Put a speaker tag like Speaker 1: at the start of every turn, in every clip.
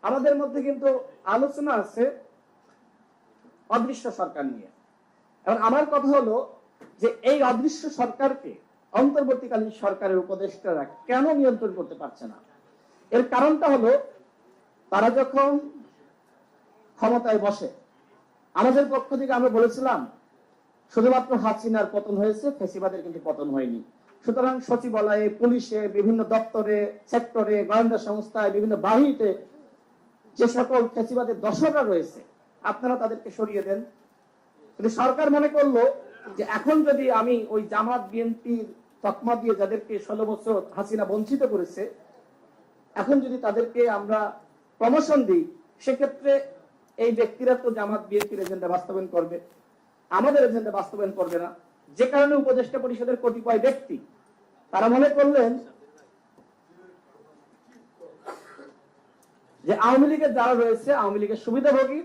Speaker 1: আমাদের মধ্যে কিন্তু আলোচনা আছে অদৃশ্য সরকার নিয়ে। এবং আমার কথা হলো যে এই অদৃশ্য সরকারকে অন্তর্বর্তীকালীন সরকারের উপদেষ্টারা কেন নিয়ন্ত্রণ করতে পারছে না? এর কারণটা হলো তারা যখন ক্ষমতায় বসে, আমাদের পক্ষ থেকে আমরা বলেছিলাম শুধুমাত্র হাসিনার পতন হয়েছে, ফ্যাসিবাদের কিন্তু পতন হয়নি। সুতরাং সচিবালয়ে, পুলিশে, বিভিন্ন দপ্তরে, সেক্টরে, গোয়েন্দা সংস্থায়, বিভিন্ন বাহিনীতে যে সকল ফ্যাসিবাদের দশকরা রয়েছে আপনারা তাদেরকে সরিয়ে দেন। কিন্তু সরকার মনে করলো যে এখন যদি আমি ওই জামাত বিএনপির তকমা দিয়ে যাদেরকে 16 বছর হাসিনা বঞ্চিত করেছে, এখন যদি তাদেরকে আমরা প্রমোশন দিই, সেক্ষেত্রে এই ব্যক্তিরা তো জামাত বিএনপির এজেন্ডা বাস্তবায়ন করবে, আমাদের এজেন্ডা বাস্তবায়ন করবে না। যে কারণে উপদেষ্টা পরিষদের কতিপয় ব্যক্তি তারা মনে করলেন যে আওয়ামী লীগের যারা রয়েছে, আওয়ামী লীগের সুবিধাভোগী,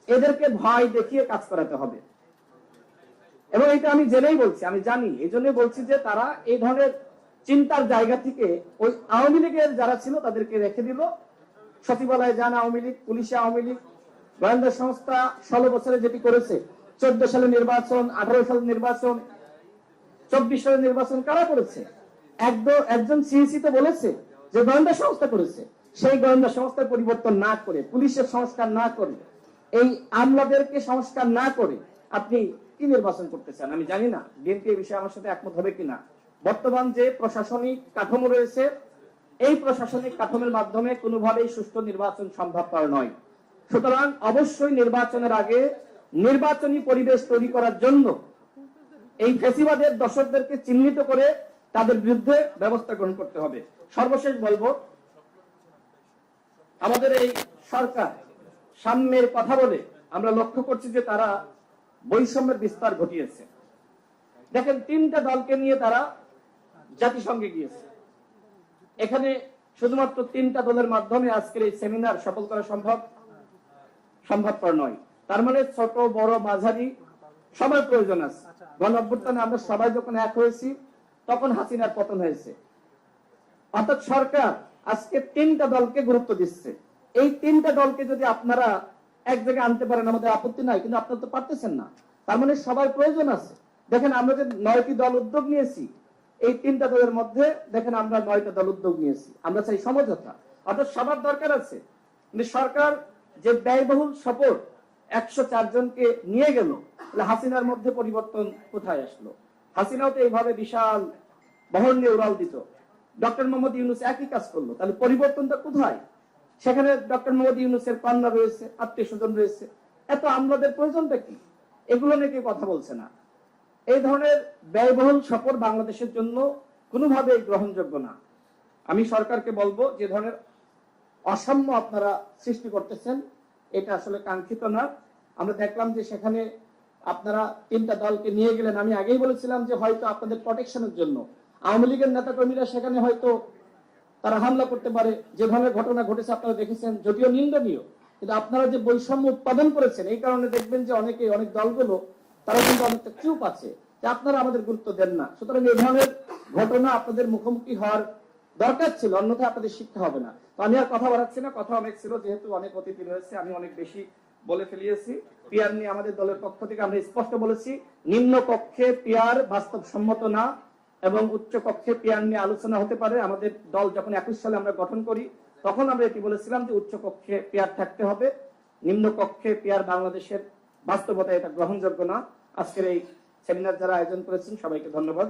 Speaker 1: এদেরকে ভয় দেখিয়ে কাজ করাতে হবে। এবং এটা আমি জেনেই বলছি, আমি জানি, এই জন্য বলছি যে তারা এই ধরনের চিন্তার জায়গা থেকে ওই আওয়ামী লীগের যারা ছিল তাদেরকে রেখে দিল। সচিবালয়ে যান আওয়ামী লীগ, পুলিশে আওয়ামী লীগ, গোয়েন্দা সংস্থা 16 বছরে যেটি করেছে, 14 সালে নির্বাচন, 18 সালে নির্বাচন, 24 সালে নির্বাচন কারা করেছে? একজন সিইসি তো বলেছে যে গোয়েন্দা সংস্থা করেছে। সেই গোয়েন্দা সংস্থার পরিবর্তন না করে, পুলিশের সংস্কার না করে, এই আমলাদেরকে সংস্কার না করে আপনি কি নির্বাচন করতে চান? আমি জানি না বিএনপি এই বিষয়ে আমার সাথে একমত হবে কিনা। বর্তমান যে প্রশাসনিক কাঠামো রয়েছে, এই প্রশাসনিক কাঠামোর মাধ্যমে কোনোভাবেই সুষ্ঠু নির্বাচন সম্ভবপর নয়। সুতরাং অবশ্যই নির্বাচনের আগে নির্বাচনী পরিবেশ তৈরি করার জন্য এই ফ্যাসিবাদের দর্শকদেরকে চিহ্নিত করে তাদের বিরুদ্ধে ব্যবস্থা গ্রহণ করতে হবে। সর্বশেষ বলবো, আমাদের এই সরকার সাম্যের কথা বলে আমরা লক্ষ্য করছি যে তারা বৈষম্যের বিস্তার ঘটিয়েছে। দেখেন, 3টা দলকে নিয়ে তারা জাতিসংঘে গিয়েছে। এখানে শুধুমাত্র 3টা দলের মাধ্যমে আজকের এই সেমিনার সফল করা সম্ভবপর নয়। তার মানে ছোট, বড়, মাঝারি সবার প্রয়োজন আছে। গণঅভ্যুত্থানে আমরা সবাই যখন এক হয়েছি তখন হাসিনার পতন হয়েছে। অর্থাৎ সরকার আজকে 3টা দলকে গুরুত্ব দিচ্ছে। এই 3টা দলকে যদি আপনারা এক জায়গায় আনতে পারেন আমাদের আপত্তি নাই, কিন্তু আপনারা তো পারতেছেন না। তার মানে সবার প্রয়োজন আছে। দেখেন, আমরা যে 9টি দল উদ্যোগ নিয়েছি, এই 3টা দলের মধ্যে দেখেন আমরা 9টা দল উদ্যোগ নিয়েছি। আমরা চাই সমঝোতা, অর্থাৎ সবার দরকার আছে। কিন্তু সরকার যে ব্যয়বহুল সফর 104 জনকে নিয়ে গেল, হাসিনার মধ্যে পরিবর্তন কোথায় আসলো? হাসিনাও তো এইভাবে বিশাল বহর নিয়ে উড়াল দিত। ডক্টর মোহাম্মদ ইউনূস একই কাজ করলো, তাহলে পরিবর্তনটা কোথায়? সেখানে ডক্টর মোহাম্মদ ইউনূসের কন্যা রয়েছে, আত্মীয় স্বজন রয়েছে, এত আমলাদের প্রয়োজনটা কি? এগুলো নিয়ে কেউ কথা বলছে না। এই ধরনের ব্যয়বহুল সফর বাংলাদেশের জন্য কোনোভাবেই গ্রহণযোগ্য না। আমি সরকারকে বলবো, যে ধরনের অসাম্য আপনারা সৃষ্টি করতেছেন, এটা আসলে কাঙ্ক্ষিত না। আমরা দেখলাম যে সেখানে আপনারা 3টা দলকে নিয়ে গেলেন। আমি আগেই বলেছিলাম যে হয়তো আপনাদের প্রোটেকশনের জন্য আওয়ামী লীগের নেতা কর্মীরা সেখানে হয়তো তারা হামলা করতে পারে। যে ধরনের ঘটনা ঘটেছে আপনারা দেখেছেন, যদিও নিন্দনীয়, কিন্তু আপনারা যে বৈষম্য উৎপাদন করেছেন, এই কারণে দেখবেন যে অনেক দলগুলো তারা কিন্তু অনেকটা চুপ আছে যে আপনারা আমাদের গুরুত্ব দেন না। সুতরাং এই ধরনের ঘটনা আপনাদের মুখোমুখি হওয়ার দরকার ছিল, অন্যথায় আপনাদের শিক্ষা হবে না। তো আমি আর কথা বাড়াচ্ছি না, কথা অনেক ছিল, যেহেতু অনেক অতিথি রয়েছে, আমি অনেক বেশি বলে ফেলিয়েছি। পিয়ার নিয়ে আমাদের দলের পক্ষ থেকে আমরা স্পষ্ট বলেছি, নিম্ন কক্ষে পিয়ার বাস্তবসম্মত না এবং উচ্চ কক্ষে পিয়ার নিয়ে আলোচনা হতে পারে। আমাদের দল যখন 21 সালে আমরা গঠন করি তখন আমরা এটি বলেছিলাম যে উচ্চ কক্ষে পিয়ার থাকতে হবে, নিম্ন কক্ষে পিয়ার বাংলাদেশের বাস্তবতা এটা গ্রহণযোগ্য না। আজকের এই সেমিনার যারা আয়োজন করেছেন সবাইকে ধন্যবাদ।